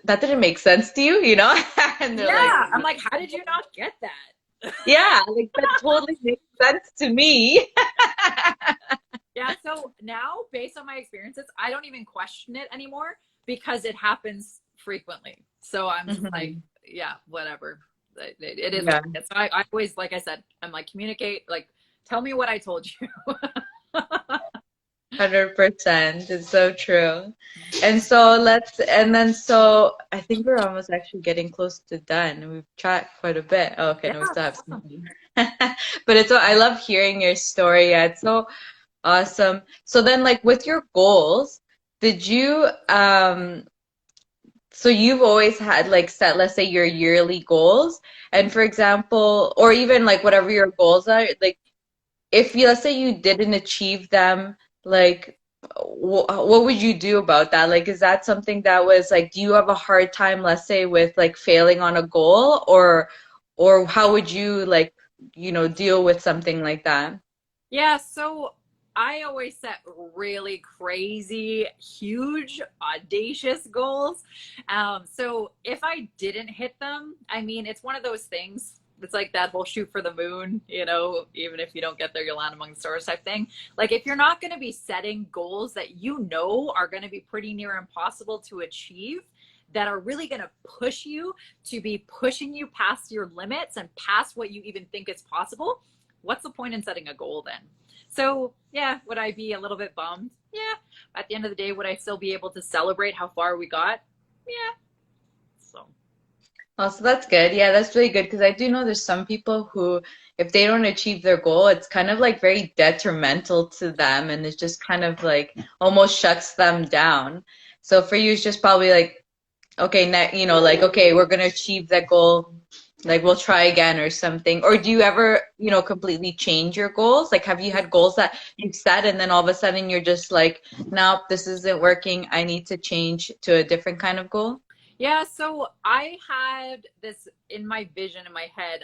that didn't make sense to you, you know? And they're like, Yeah, I'm like, how did you not get that? yeah, like that totally makes sense to me. Yeah, so now based on my experiences, I don't even question it anymore because it happens frequently. So I'm just like, Mhm. yeah, whatever. It is Yeah. what it is. So I always, like I said, I'm like, communicate, like, tell me what I told you. 100%. It's so true. And so so I think we're almost actually getting close to done. We've chatted quite a bit. Oh, okay, Yeah, no, we still have some. awesome. But I love hearing your story. Yeah, it's so awesome. So then like with your goals, did you so you've always had like set, let's say your yearly goals, and for example, or even like whatever your goals are, like if you, let's say you didn't achieve them, like what would you do about that? Like, is that something that was like, do you have a hard time, let's say, with like failing on a goal, or how would you like, deal with something like that? Yeah, so I always set really crazy, huge, audacious goals. So if I didn't hit them, I mean, it's one of those things. It's like that whole shoot for the moon, even if you don't get there, you'll land among the stars type thing. Like, if you're not going to be setting goals that are going to be pretty near impossible to achieve, that are really going to push you to be pushing you past your limits and past what you even think is possible, what's the point in setting a goal then? So yeah, would I be a little bit bummed? Yeah. At the end of the day, would I still be able to celebrate how far we got? Yeah. So Oh, so that's good. Yeah, that's really good because I do know there's some people who, if they don't achieve their goal, it's kind of like very detrimental to them and it just kind of like almost shuts them down. So for you, it's just probably like, okay, like, okay, we're gonna achieve that goal. Like we'll try again or something. Or do you ever, completely change your goals? Like have you had goals that you've set and then all of a sudden you're just like, nope, this isn't working. I need to change to a different kind of goal? yeah, so I had this in my vision in my head.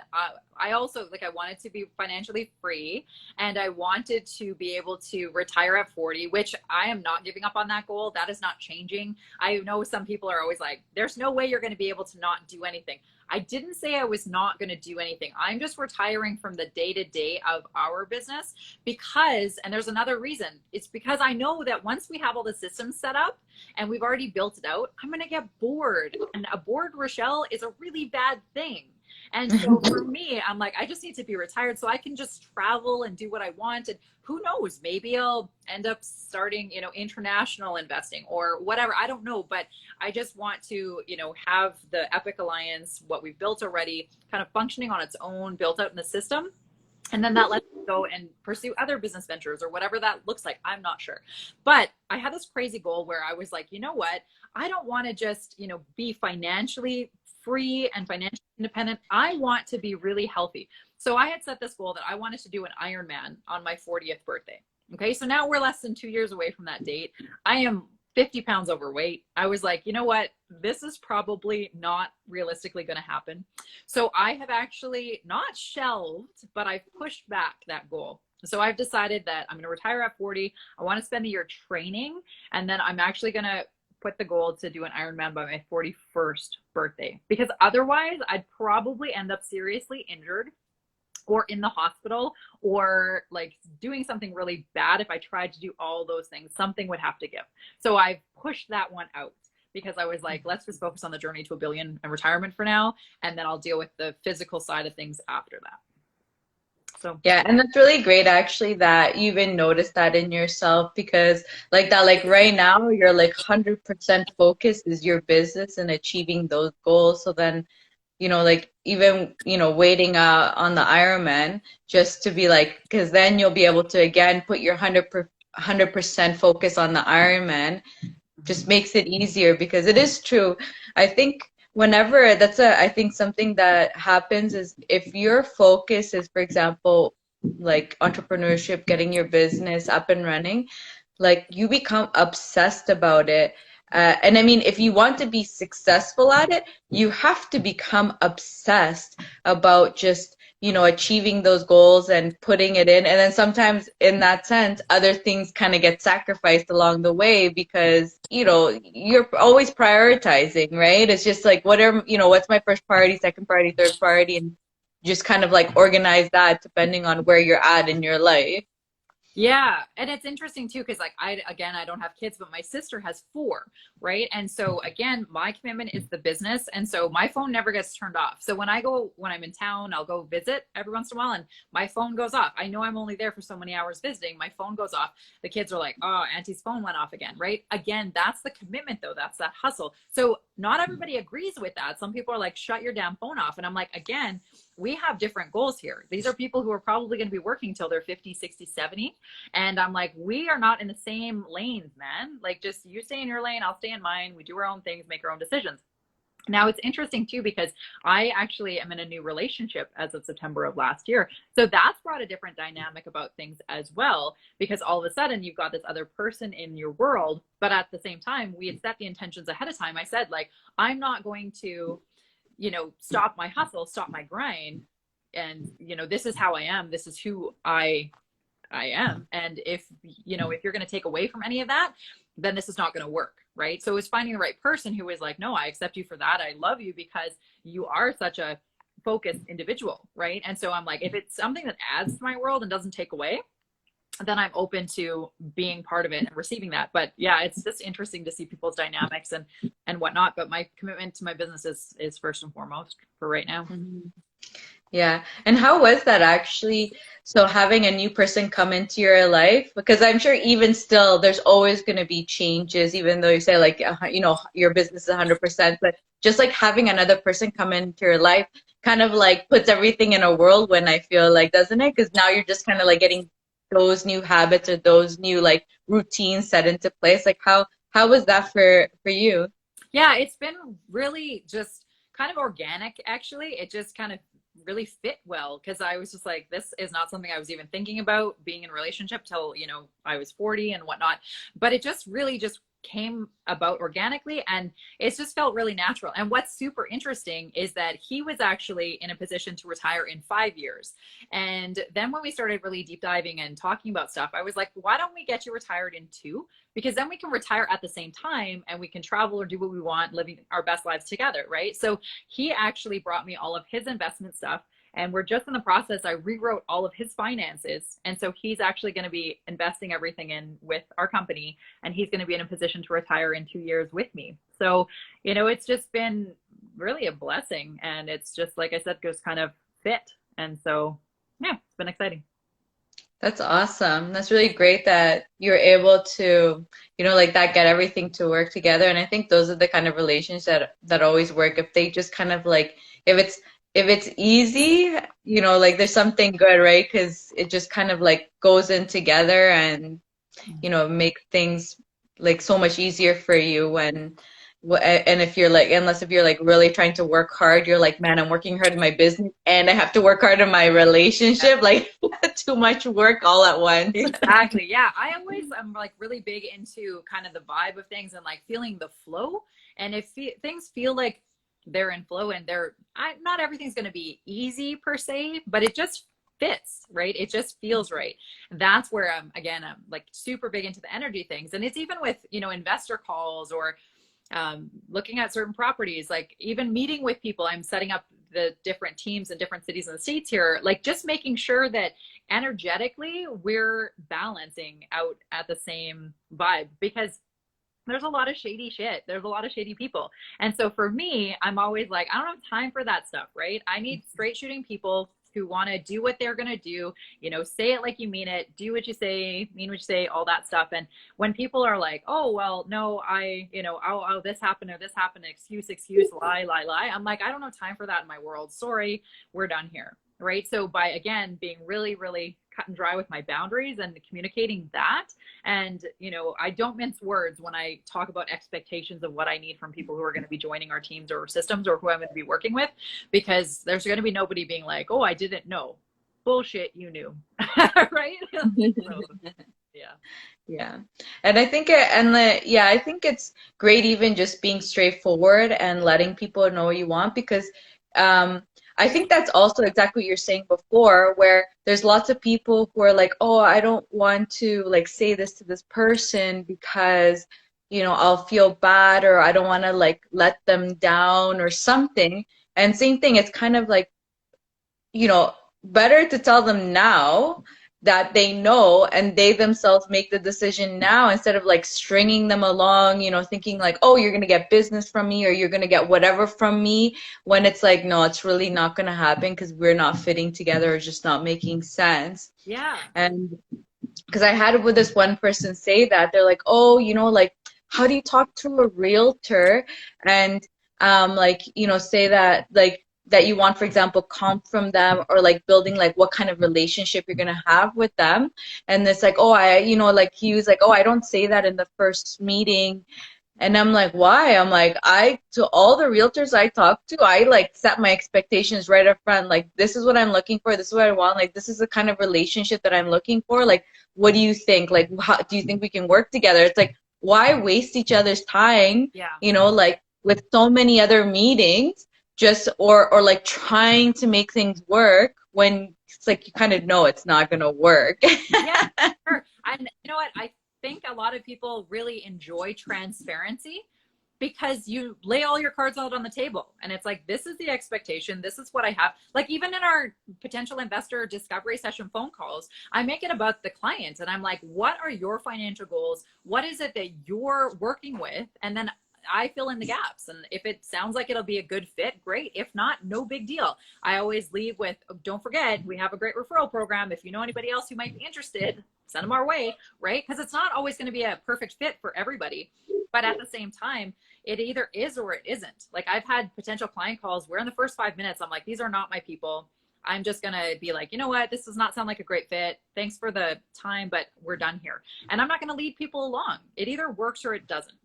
I also I wanted to be financially free and I wanted to be able to retire at 40, which I am not giving up on that goal. That is not changing. I know some people are always like, there's no way you're going to be able to not do anything. I didn't say I was not going to do anything. I'm just retiring from the day to day of our business because, and there's another reason, it's because I know that once we have all the systems set up, and we've already built it out, I'm going to get bored. And a bored Rochelle is a really bad thing. And so for me, I'm like, I just need to be retired so I can just travel and do what I want. And who knows, maybe I'll end up starting, international investing or whatever. I don't know. But I just want to, have the Epic Alliance, what we've built already, kind of functioning on its own, built out in the system. And then that lets me go and pursue other business ventures or whatever that looks like. I'm not sure. But I had this crazy goal where I was like, you know what? I don't want to just, be financially free and financially independent. I want to be really healthy. So I had set this goal that I wanted to do an Ironman on my 40th birthday. Okay. So now we're less than 2 years away from that date. I am 50 pounds overweight. I was like, you know what? This is probably not realistically going to happen. So I have actually not shelved, but I've pushed back that goal. So I've decided that I'm going to retire at 40. I want to spend a year training. And then I'm actually going to put the goal to do an Ironman by my 41st birthday, because otherwise I'd probably end up seriously injured or in the hospital or like doing something really bad. If I tried to do all those things, something would have to give. So I've pushed that one out because I was like, let's just focus on the journey to $1 billion and retirement for now. And then I'll deal with the physical side of things after that. So Yeah, and that's really great actually that you even noticed that in yourself because like that, like right now you're like 100% focused is your business and achieving those goals. So then, like even, waiting on the Ironman just to be like, because then you'll be able to again put your 100% focus on the Ironman just makes it easier because it is true. I think whenever I think something that happens is if your focus is, for example, like entrepreneurship, getting your business up and running, like you become obsessed about it. And I mean, if you want to be successful at it, you have to become obsessed about just, achieving those goals and putting it in. And then sometimes in that sense, other things kind of get sacrificed along the way because, you're always prioritizing, right? It's just like, whatever, what's my first priority, second priority, third priority, and just kind of like organize that depending on where you're at in your life. Yeah. And it's interesting too, because like I don't have kids, but my sister has four, right? And so again, my commitment is the business. And so my phone never gets turned off. So when I'm in town, I'll go visit every once in a while and my phone goes off. I know I'm only there for so many hours visiting. My phone goes off. The kids are like, oh, Auntie's phone went off again, right? Again, that's the commitment though. That's that hustle. So not everybody agrees with that. Some people are like, shut your damn phone off. And I'm like, again, we have different goals here. These are people who are probably going to be working till they're 50, 60, 70. And I'm like, we are not in the same lanes, man. Like, just you stay in your lane, I'll stay in mine. We do our own things, make our own decisions. Now, it's interesting too, because I actually am in a new relationship as of September of last year. So that's brought a different dynamic about things as well, because all of a sudden you've got this other person in your world. But at the same time, we had set the intentions ahead of time. I said, like, I'm not going to, stop my hustle, stop my grind. And, this is how I am. This is who I am. And if you're going to take away from any of that, then this is not going to work. Right. So it's finding the right person who is like, no, I accept you for that. I love you because you are such a focused individual. Right. And so I'm like, if it's something that adds to my world and doesn't take away, then I'm open to being part of it and receiving that. But yeah, it's just interesting to see people's dynamics and whatnot. But my commitment to my business is first and foremost for right now. Mm-hmm. Yeah. And how was that actually? So having a new person come into your life, because I'm sure even still, there's always going to be changes, even though you say like, your business is 100%, but just like having another person come into your life kind of like puts everything in a whirlwind, I feel like, doesn't it? Because now you're just kind of like getting those new habits or those new like routines set into place. Like how was that for you? Yeah, it's been really just kind of organic, actually. It just kind of really fit well because I was just like, this is not something I was even thinking about being in a relationship till, I was 40 and whatnot. But it just really just came about organically and it's just felt really natural. And what's super interesting is that he was actually in a position to retire in 5 years. And then when we started really deep diving and talking about stuff, I was like, why don't we get you retired in 2? Because then we can retire at the same time and we can travel or do what we want, living our best lives together, right? So he actually brought me all of his investment stuff. And we're just in the process. I rewrote all of his finances. And so he's actually going to be investing everything in with our company. And he's going to be in a position to retire in 2 years with me. So, it's just been really a blessing. And it's just, like I said, just kind of fit. And so, yeah, it's been exciting. That's awesome. That's really great that you're able to, like that, get everything to work together. And I think those are the kind of relations that always work. If they just kind of like, if it's easy, like there's something good, right? Because it just kind of like goes in together and, makes things like so much easier for you when, and if you're like, unless if you're like really trying to work hard, you're like, man, I'm working hard in my business and I have to work hard in my relationship, like too much work all at once. Exactly. Yeah. I'm like really big into kind of the vibe of things and like feeling the flow. And if things feel like they're in flow and not everything's going to be easy per se, but it just fits, right? It just feels right. That's where I'm like super big into the energy things. And it's even with, investor calls or looking at certain properties, like even meeting with people. I'm setting up the different teams in different cities in the States here, like just making sure that energetically we're balancing out at the same vibe because there's a lot of shady shit. There's a lot of shady people. And so for me, I'm always like, I don't have time for that stuff, right? I need straight shooting people who want to do what they're going to do, say it like you mean it, do what you say, mean what you say, all that stuff. And when people are like, oh, well, no, this happened or this happened, excuse, lie, I'm like, I don't have time for that in my world. Sorry, we're done here. Right. So by, again, being really, really cut and dry with my boundaries and communicating that. And, I don't mince words when I talk about expectations of what I need from people who are going to be joining our teams or systems or who I'm going to be working with, because there's going to be nobody being like, oh, I didn't know. Bullshit, you knew. Right. So, yeah. Yeah. And I think I think it's great even just being straightforward and letting people know what you want because I think that's also exactly what you're saying before, where there's lots of people who are like, oh, I don't want to like say this to this person because, I'll feel bad, or I don't want to like let them down or something. And same thing, it's kind of like, better to tell them now that they know and they themselves make the decision now instead of like stringing them along, thinking like, oh, you're going to get business from me or you're going to get whatever from me, when it's like, no, it's really not going to happen because we're not fitting together or just not making sense. Yeah. And because I had with this one person say that they're like, oh, like, how do you talk to a realtor and like, say that like that you want, for example, comp from them, or like building like what kind of relationship you're gonna have with them. And it's like, oh, like he was like, oh, I don't say that in the first meeting. And I'm like, why? I'm like, to all the realtors I talk to, I like set my expectations right up front. Like, this is what I'm looking for. This is what I want. Like, this is the kind of relationship that I'm looking for. Like, what do you think? Like, how do you think we can work together? It's like, why waste each other's time? Yeah. Like with so many other meetings, just or like trying to make things work when it's like you kind of know it's not gonna work. Yeah, sure. And you know what? I think a lot of people really enjoy transparency because you lay all your cards out on the table and it's like, this is the expectation. This is what I have. Like even in our potential investor discovery session phone calls, I make it about the client and I'm like, what are your financial goals? What is it that you're working with? And then I fill in the gaps. And if it sounds like it'll be a good fit, great. If not, no big deal. I always leave with, oh, don't forget, we have a great referral program. If you know anybody else who might be interested, send them our way, right? Because it's not always going to be a perfect fit for everybody. But at the same time, it either is or it isn't. Like I've had potential client calls where in the first 5 minutes, I'm like, these are not my people. I'm just going to be like, you know what? This does not sound like a great fit. Thanks for the time, but we're done here. And I'm not going to lead people along. It either works or it doesn't.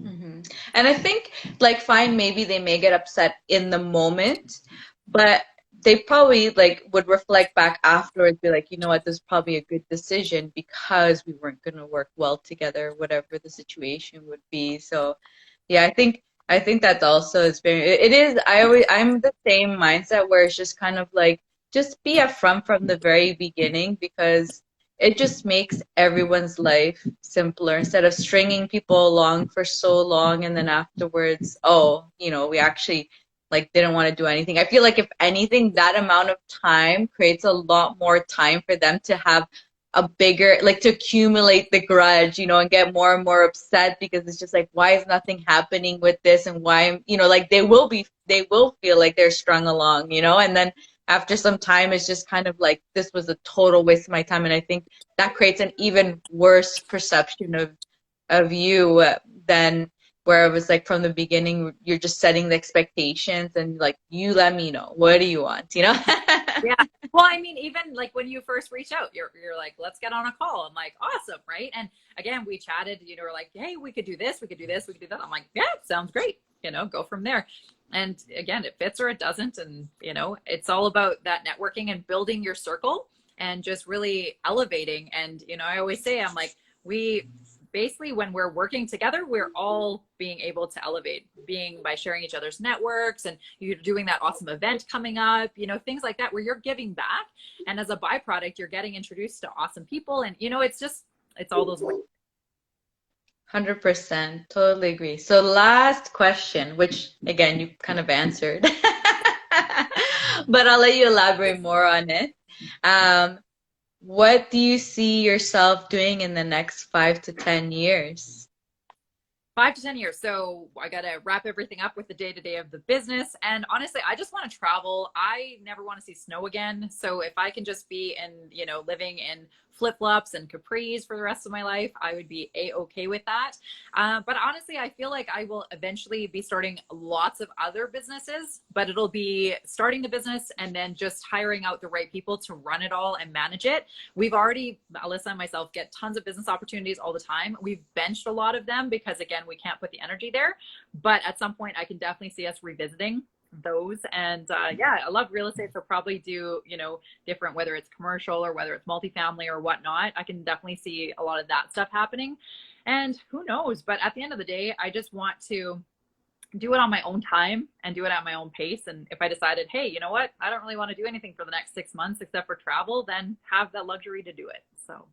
Mm-hmm. And I think, like, fine, maybe they may get upset in the moment, but they probably like would reflect back afterwards, be like, you know what, this is probably a good decision because we weren't going to work well together, whatever the situation would be. So, yeah, I think that's also is very. It is. I'm the same mindset where it's just kind of like just be upfront from the very beginning because it just makes everyone's life simpler instead of stringing people along for so long and then afterwards, oh, we actually like didn't want to do anything. I feel like if anything, that amount of time creates a lot more time for them to have a bigger, like to accumulate the grudge, and get more and more upset because it's just like, why is nothing happening with this? And why, like they will feel like they're strung along, and then after some time, it's just kind of like, this was a total waste of my time. And I think that creates an even worse perception of you than where it was like from the beginning, you're just setting the expectations and like, you let me know, what do you want, Yeah. Well, I mean, even like when you first reach out, you're like, let's get on a call. I'm like, awesome. Right. And again, we chatted, we're like, hey, we could do this. We could do this. We could do that. I'm like, yeah, sounds great. Go from there. And again, it fits or it doesn't. And, it's all about that networking and building your circle and just really elevating. And, I always say, I'm like, basically when we're working together, we're all being able to elevate, being by sharing each other's networks, and you're doing that awesome event coming up, things like that, where you're giving back. And as a byproduct, you're getting introduced to awesome people. And, it's all those ways. 100%. Totally agree. So last question, which again, you kind of answered, but I'll let you elaborate more on it. What do you see yourself doing in the next 5 to 10 years? 5 to 10 years. So I got to wrap everything up with the day-to-day of the business. And honestly, I just want to travel. I never want to see snow again. So if I can just be living in flip-flops and capris for the rest of my life, I would be a-okay with that. But honestly, I feel like I will eventually be starting lots of other businesses, but it'll be starting the business and then just hiring out the right people to run it all and manage it. We've already, Alyssa and myself, get tons of business opportunities all the time. We've benched a lot of them because again, we can't put the energy there, but at some point I can definitely see us revisiting those. And yeah, I love real estate. So probably do, different, whether it's commercial or whether it's multifamily or whatnot. I can definitely see a lot of that stuff happening. And who knows, but at the end of the day, I just want to do it on my own time and do it at my own pace. And if I decided, hey, you know what, I don't really want to do anything for the next 6 months except for travel, then have that luxury to do it. So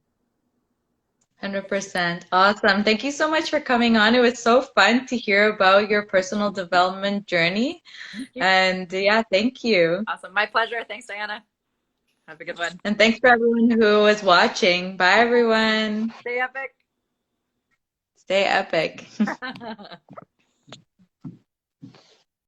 100%. Awesome. Thank you so much for coming on. It was so fun to hear about your personal development journey. thank you. And yeah, thank you. Awesome. My pleasure. Thanks, Diana. Have a good one. And thanks for everyone who was watching. Bye, everyone. Stay epic. Stay epic.